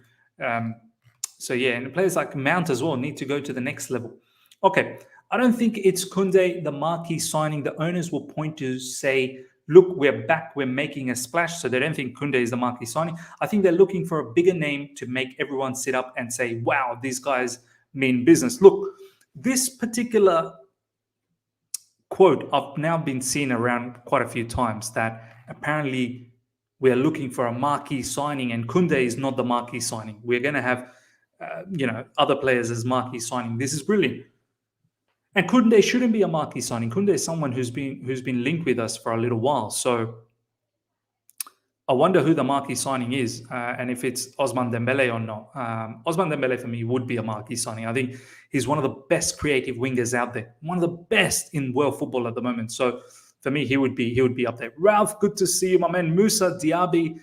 So yeah, and players like Mount as well need to go to the next level. Okay, I don't think it's Koundé, the marquee signing. The owners will point to say, look, we're back, we're making a splash. So they don't think Koundé is the marquee signing. I think they're looking for a bigger name to make everyone sit up and say, wow, these guys mean business. Look, this particular quote I've now been seen around quite a few times, that apparently we're looking for a marquee signing and Koundé is not the marquee signing. We're going to have, other players as marquee signing. This is brilliant. And Koundé shouldn't be a marquee signing. Koundé is someone who's been linked with us for a little while. So I wonder who the marquee signing is, and if it's Ousmane Dembele or not. Ousmane Dembele for me would be a marquee signing. I think he's one of the best creative wingers out there, one of the best in world football at the moment. So for me, he would be up there. Ralph, good to see you, my man. Musa Diaby,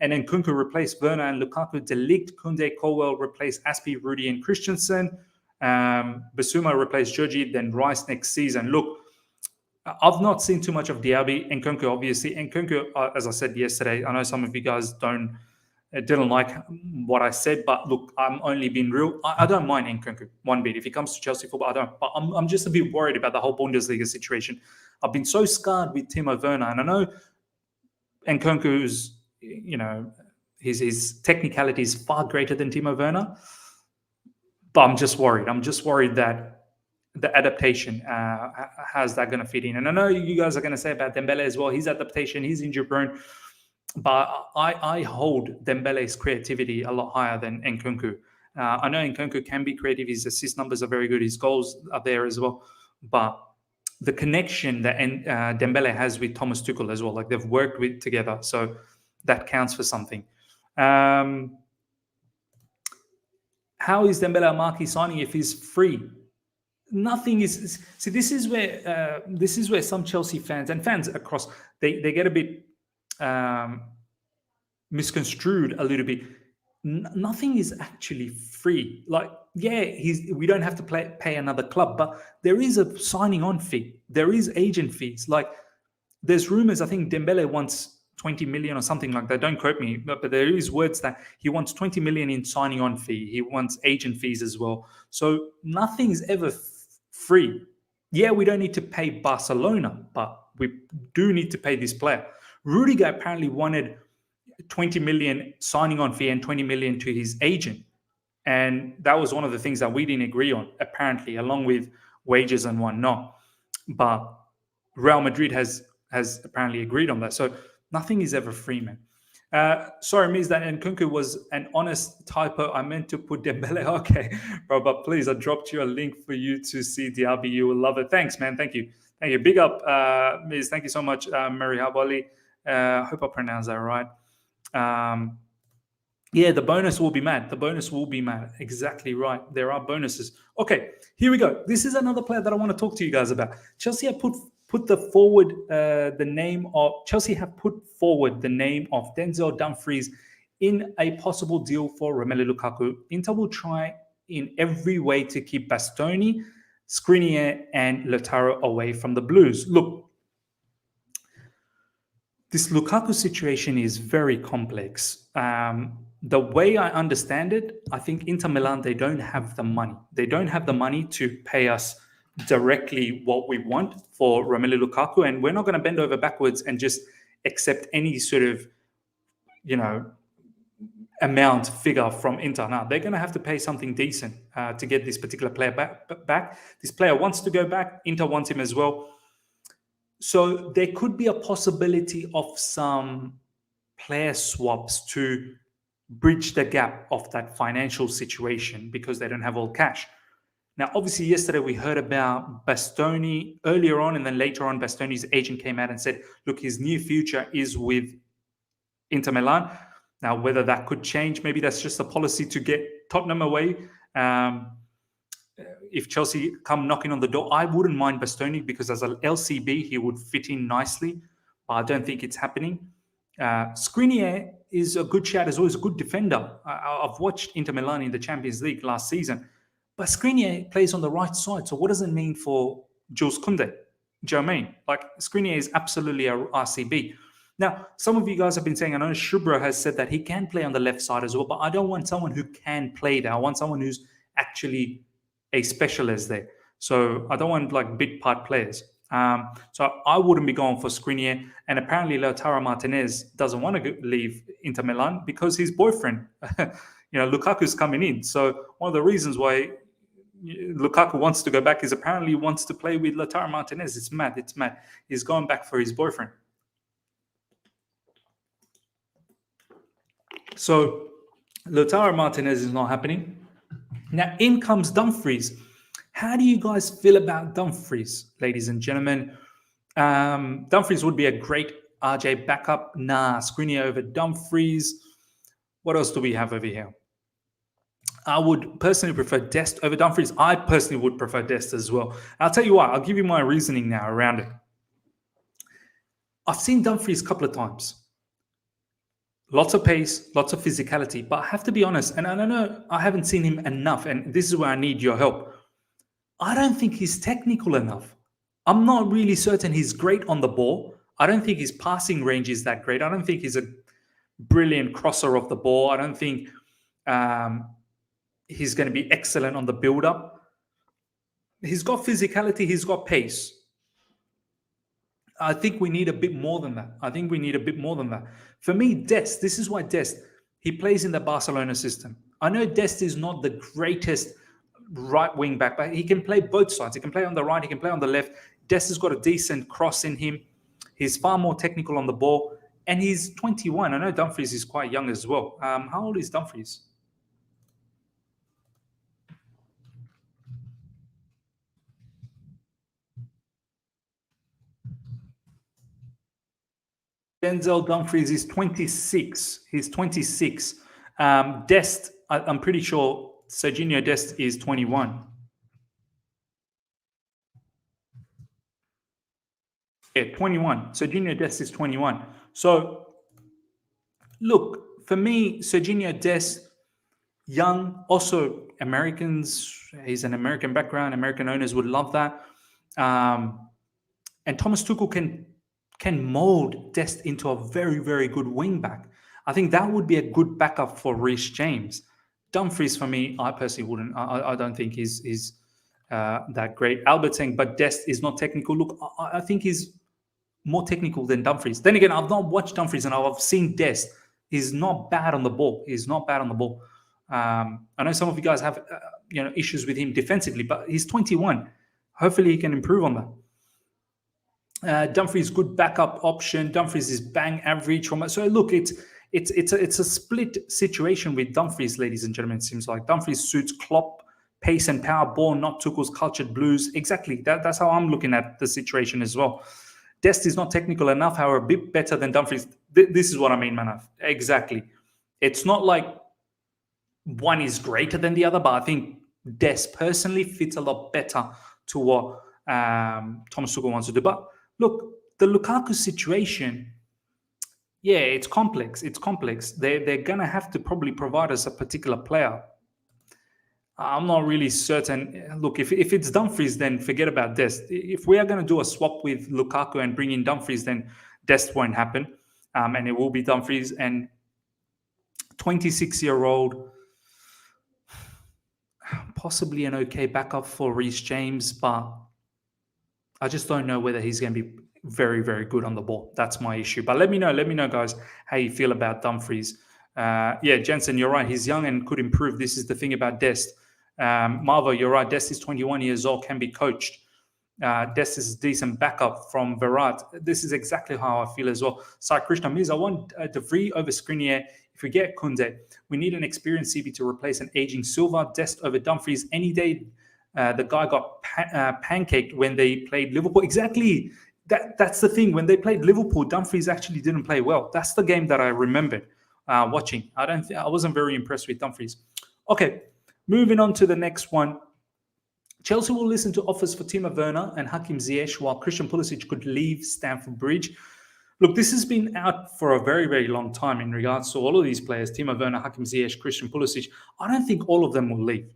and then Nkunku replaced Werner and Lukaku. De Ligt, Koundé, Colwell replaced Aspie, Rudy, and Christensen. Basuma replaced Georgie, then Rice next season. Look, I've not seen too much of Diaby. And Nkunku, obviously. And Nkunku, as I said yesterday, I know some of you guys didn't like what I said, but look, I'm only being real. I don't mind Nkunku one bit. If he comes to Chelsea football, I don't. But I'm just a bit worried about the whole Bundesliga situation. I've been so scarred with Timo Werner, and I know Nkunku's, his technicality is far greater than Timo Werner. But I'm just worried. That the adaptation, how's that going to fit in? And I know you guys are going to say about Dembele as well. His adaptation, he's injury prone. But I hold Dembele's creativity a lot higher than Nkunku. I know Nkunku can be creative. His assist numbers are very good. His goals are there as well. But the connection that Dembele has with Thomas Tuchel as well, like they've worked together. So that counts for something. How is Dembele a marquee signing if he's free? Nothing is. See, this is where some Chelsea fans and fans across they get a bit misconstrued a little bit. Nothing is actually free. Like, yeah, we don't have to pay another club, but there is a signing on fee. There is agent fees. Like, there's rumors. I think Dembele wants 20 million or something like that. Don't quote me, but there is words that he wants 20 million in signing on fee. He wants agent fees as well. So nothing's ever free. Yeah, we don't need to pay Barcelona, but we do need to pay this player. Rudiger apparently wanted 20 million signing on fee and 20 million to his agent. And that was one of the things that we didn't agree on, apparently, along with wages and whatnot. But Real Madrid has apparently agreed on that. So nothing is ever free, man. Sorry, Miz, that Nkunku was an honest typo. I meant to put Dembele. Okay, bro, but please, I dropped you a link for you to see Diaby. You will love it. Thanks, man. Thank you. Big up, Miz. Thank you so much, Mary Habali. I hope I pronounced that right. Yeah, the bonus will be mad. Exactly right. There are bonuses. Okay, here we go. This is another player that I want to talk to you guys about. Chelsea have put forward the name of Denzel Dumfries in a possible deal for Romelu Lukaku. Inter will try in every way to keep Bastoni, Skriniar, and Lautaro away from the Blues. Look, this Lukaku situation is very complex. The way I understand it, I think Inter Milan, they don't have the money. They don't have the money to pay us directly what we want for Romelu Lukaku, and we're not going to bend over backwards and just accept any sort of, amount figure from Inter. Now, they're going to have to pay something decent to get this particular player back. This player wants to go back. Inter wants him as well. So there could be a possibility of some player swaps to bridge the gap of that financial situation because they don't have all cash. Now, obviously, yesterday we heard about Bastoni earlier on, and then later on, Bastoni's agent came out and said, look, his new future is with Inter Milan. Now, whether that could change, maybe that's just a policy to get Tottenham away. If Chelsea come knocking on the door, I wouldn't mind Bastoni because as an LCB, he would fit in nicely, but I don't think it's happening. Skriniar is a good shout as well. He's a good defender. I've watched Inter Milan in the Champions League last season, but Skriniar plays on the right side. So what does it mean for Jules Kounde? Do you know what I mean? Like, Skriniar is absolutely a RCB. Now, some of you guys have been saying, I know Shubra has said that he can play on the left side as well, but I don't want someone who can play there. I want someone who's actually a specialist there. So I don't want like bit part players. So I wouldn't be going for Skriniar. And apparently Lautaro Martinez doesn't want to leave Inter Milan because his boyfriend, Lukaku's coming in. So one of the reasons why Lukaku wants to go back is apparently he wants to play with Lautaro Martinez. It's mad. It's mad. He's going back for his boyfriend. So Lautaro Martinez is not happening. Now in comes Dumfries. How do you guys feel about Dumfries, ladies and gentlemen? Dumfries would be a great RJ backup. Nah, Skriniar over Dumfries. What else do we have over here? I would personally prefer Dest over Dumfries. I personally would prefer Dest as well. I'll tell you what, I'll give you my reasoning now around it. I've seen Dumfries a couple of times. Lots of pace, lots of physicality. But I have to be honest, and I don't know, I haven't seen him enough, and this is where I need your help. I don't think he's technical enough. I'm not really certain he's great on the ball. I don't think his passing range is that great. I don't think he's a brilliant crosser of the ball. I don't think he's going to be excellent on the build-up. He's got physicality. He's got pace. I think we need a bit more than that. For me, Dest, this is why Dest, he plays in the Barcelona system. I know Dest is not the greatest right wing back, but he can play both sides. He can play on the right, he can play on the left. Dest has got a decent cross in him. He's far more technical on the ball, and he's 21. I know Dumfries is quite young as well. How old is Dumfries? Denzel Dumfries is 26. He's 26. Dest, I'm pretty sure Serginho Dest is 21. Yeah, 21. Serginho Dest is 21. So, look, for me, Serginho Dest, young, also Americans, he's an American background. American owners would love that. And Thomas Tuchel can mold Dest into a very, very good wing back. I think that would be a good backup for Reece James. Dumfries, for me, I personally wouldn't. I don't think he's that great. Albert saying, but Dest is not technical. Look, I think he's more technical than Dumfries. Then again, I've not watched Dumfries and I've seen Dest. He's not bad on the ball. I know some of you guys have issues with him defensively, but he's 21. Hopefully he can improve on that. Dumfries good backup option. Dumfries is bang average. So look, it's a split situation with Dumfries, ladies and gentlemen. It seems like Dumfries suits Klopp, pace and power ball, not Tuchel's cultured blues. Exactly. That's how I'm looking at the situation as well. Dest is not technical enough, however, a bit better than Dumfries. This is what I mean, Manaf. Exactly. It's not like one is greater than the other, but I think Dest personally fits a lot better to what Thomas Tuchel wants to do. But look, the Lukaku situation, yeah, it's complex. They're going to have to probably provide us a particular player. I'm not really certain. Look, if it's Dumfries, then forget about Dest. If we are going to do a swap with Lukaku and bring in Dumfries, then Dest won't happen. And it will be Dumfries. And 26-year-old, possibly an okay backup for Reece James, but I just don't know whether he's going to be very, very good on the ball. That's my issue. But let me know, guys, how you feel about Dumfries. Yeah, Jensen, you're right. He's young and could improve. This is the thing about Dest. Marvo, you're right. Dest is 21 years old, can be coached. Dest is a decent backup from Virat. This is exactly how I feel as well. Sai Krishna Miz, I want De Vrij over Skriniar. If we get Koundé, we need an experienced CB to replace an aging Silva. Dest over Dumfries any day. The guy got pancaked when they played Liverpool. Exactly. That's the thing. When they played Liverpool, Dumfries actually didn't play well. That's the game that I remembered watching. I wasn't very impressed with Dumfries. Okay, moving on to the next one. Chelsea will listen to offers for Timo Werner and Hakim Ziyech, while Christian Pulisic could leave Stamford Bridge. Look, this has been out for a very, very long time in regards to all of these players, Timo Werner, Hakim Ziyech, Christian Pulisic. I don't think all of them will leave.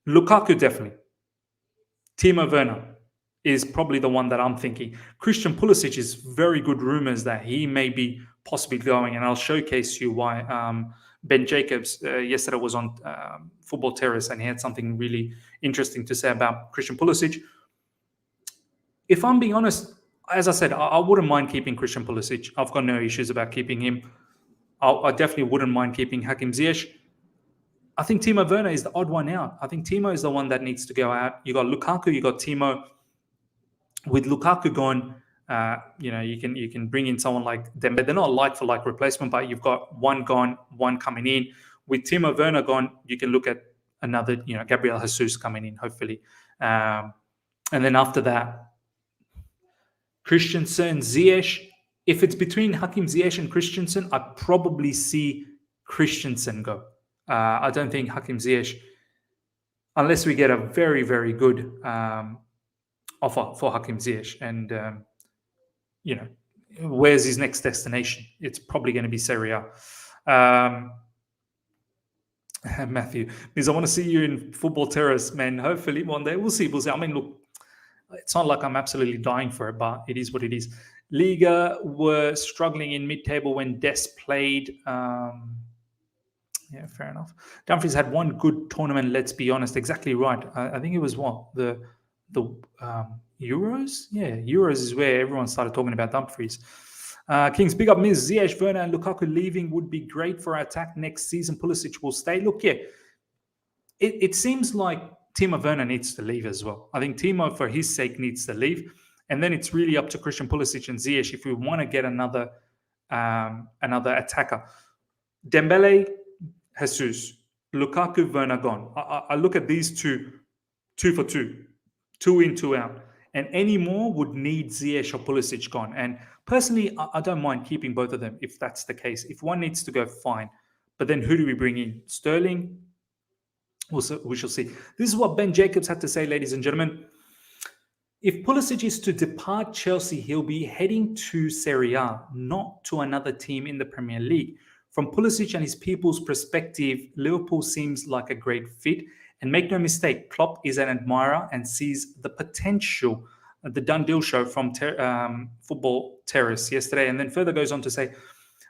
Lukaku, definitely. Timo Werner is probably the one that I'm thinking. Christian Pulisic is very good rumors that he may be possibly going, and I'll showcase you why. Ben Jacobs yesterday was on Football Terrace, and he had something really interesting to say about Christian Pulisic. If I'm being honest, as I said, I wouldn't mind keeping Christian Pulisic. I've got no issues about keeping him. I definitely wouldn't mind keeping Hakim Ziyech. I think Timo Werner is the odd one out. I think Timo is the one that needs to go out. You got Lukaku, you got Timo. With Lukaku gone, you can bring in someone like them. They're not like for like replacement, but you've got one gone, one coming in. With Timo Werner gone, you can look at another, Gabriel Jesus coming in, hopefully. And then after that, Christensen, Ziyech. If it's between Hakim Ziyech and Christensen, I'd probably see Christensen go. I don't think Hakim Ziyech, unless we get a very, very good offer for Hakim Ziyech, and where's his next destination? It's probably going to be Serie A. Matthew, because I want to see you in Football Terrace, man. Hopefully one day. We'll see. I mean, look, it's not like I'm absolutely dying for it, but it is what it is. Liga were struggling in mid-table when Dest played. Yeah, fair enough. Dumfries had one good tournament, let's be honest. Exactly right. I think it was what? The Euros? Yeah, Euros is where everyone started talking about Dumfries. Kings, big up Miz. Ziyech, Werner and Lukaku leaving would be great for our attack next season. Pulisic will stay. Look, yeah, it seems like Timo Werner needs to leave as well. I think Timo, for his sake, needs to leave. And then it's really up to Christian Pulisic and Ziyech if we want to get another attacker. Dembele, Jesus, Lukaku, Werner gone. I look at these two for two in, two out. And any more would need Ziyech or Pulisic gone. And personally, I don't mind keeping both of them if that's the case. If one needs to go, fine. But then who do we bring in? Sterling? We shall see. This is what Ben Jacobs had to say, ladies and gentlemen. If Pulisic is to depart Chelsea, he'll be heading to Serie A, not to another team in the Premier League. From Pulisic and his people's perspective, Liverpool seems like a great fit. And make no mistake, Klopp is an admirer and sees the potential. The done deal show from Football Terrace yesterday, and then further goes on to say,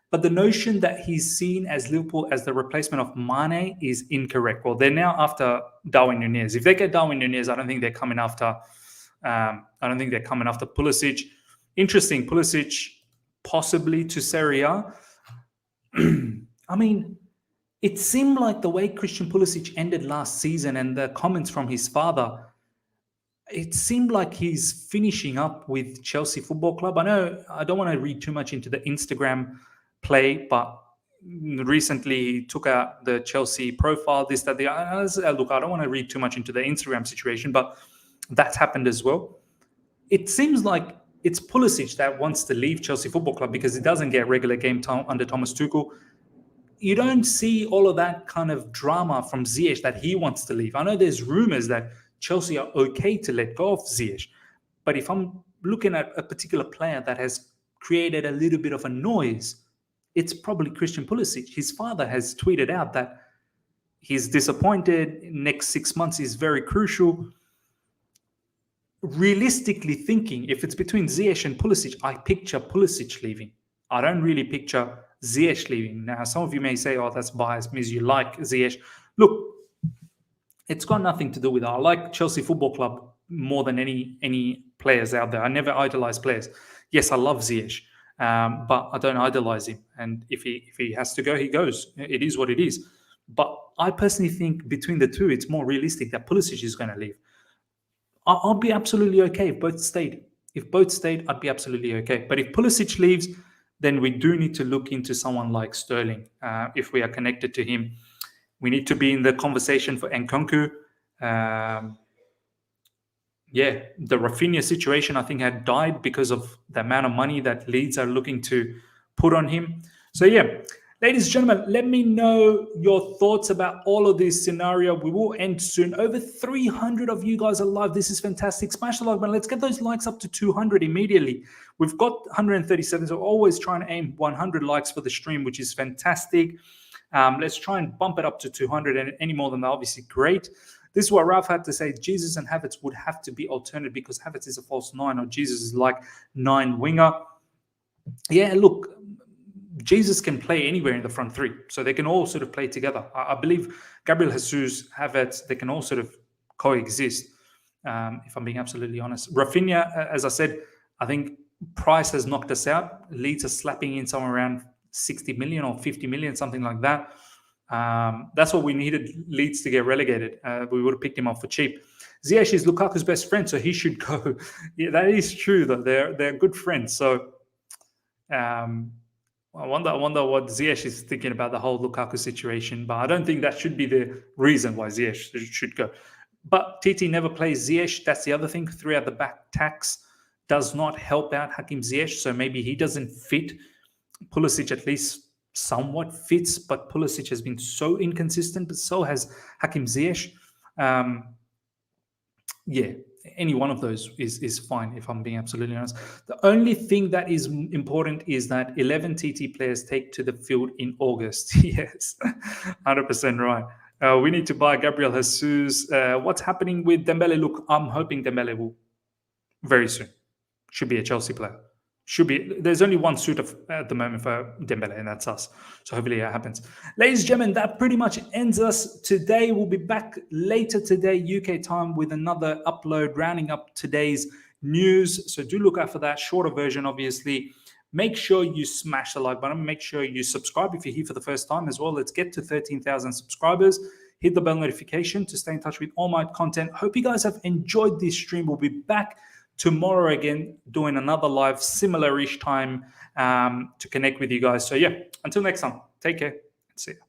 but the notion that he's seen as Liverpool as the replacement of Mane is incorrect. Well, they're now after Darwin Núñez. If they get Darwin Núñez, I don't think they're coming after. Pulisic. Interesting, Pulisic possibly to Serie A. I mean, it seemed like the way Christian Pulisic ended last season and the comments from his father, it seemed like he's finishing up with Chelsea Football Club. I know I don't want to read too much into the Instagram play, but recently he took out the Chelsea profile, this, that, the other. Look, I don't want to read too much into the Instagram situation, but that's happened as well. It seems like it's Pulisic that wants to leave Chelsea Football Club because he doesn't get regular game time under Thomas Tuchel. You don't see all of that kind of drama from Ziyech that he wants to leave. I know there's rumors that Chelsea are okay to let go of Ziyech, but if I'm looking at a particular player that has created a little bit of a noise, it's probably Christian Pulisic. His father has tweeted out that he's disappointed. Next 6 months is very crucial. Realistically thinking, if it's between Ziyech and Pulisic, I picture Pulisic leaving. I don't really picture Ziyech leaving. Now, some of you may say, oh, that's biased, means you like Ziyech. Look, it's got nothing to do with that. I like Chelsea Football Club more than any players out there. I never idolize players. Yes, I love Ziyech. but I don't idolize him. And if he has to go, he goes. It is what it is. But I personally think between the two, it's more realistic that Pulisic is going to leave. I'll be absolutely okay if both stayed. If both stayed, I'd be absolutely okay. But if Pulisic leaves, then we do need to look into someone like Sterling. If we are connected to him, we need to be in the conversation for Nkunku. Yeah, the Rafinha situation, I think, had died because of the amount of money that Leeds are looking to put on him. So, yeah, ladies and gentlemen, let me know your thoughts about all of this scenario. We will end soon. Over 300 of you guys are live. This is fantastic. Smash the like button. Let's get those likes up to 200 immediately. We've got 137, so always trying to aim 100 likes for the stream, which is fantastic. Let's try and bump it up to 200, and any more than that, obviously, great. This is what Ralph had to say. Jesus and Havertz would have to be alternative because Havertz is a false nine, or Jesus is like 9 winger. Yeah, look, Jesus can play anywhere in the front three, so they can all sort of play together. I believe Gabriel Jesus, Havertz, they can all sort of coexist, if I'm being absolutely honest. Rafinha, as I said, I think price has knocked us out. Leeds are slapping in somewhere around 60 million or 50 million, something like that. That's what we needed Leeds to get relegated. We would have picked him up for cheap. Ziyech is Lukaku's best friend, so he should go. Yeah, that is true, though. They're good friends. So I wonder what Ziyech is thinking about the whole Lukaku situation. But I don't think that should be the reason why Ziyech should go. But TT never plays Ziyech. That's the other thing. 3 at the back tax does not help out Hakim Ziyech. So maybe he doesn't fit. Pulisic at least somewhat fits, but Pulisic has been so inconsistent, but so has Hakim Ziyech. Yeah, any one of those is fine, if I'm being absolutely honest. The only thing that is important is that 11 TT players take to the field in August. Yes, 100% right. We need to buy Gabriel Jesus. What's happening with Dembele? Look, I'm hoping Dembele will very soon. Should be a Chelsea player. Should be. There's only one suit at the moment for Dembele, and that's us. So hopefully it happens. Ladies and gentlemen, that pretty much ends us today. We'll be back later today, UK time, with another upload, rounding up today's news. So do look out for that shorter version, obviously. Make sure you smash the like button. Make sure you subscribe if you're here for the first time as well. Let's get to 13,000 subscribers. Hit the bell notification to stay in touch with all my content. Hope you guys have enjoyed this stream. We'll be back tomorrow again, doing another live, similar-ish time to connect with you guys. So yeah, until next time, take care and see you.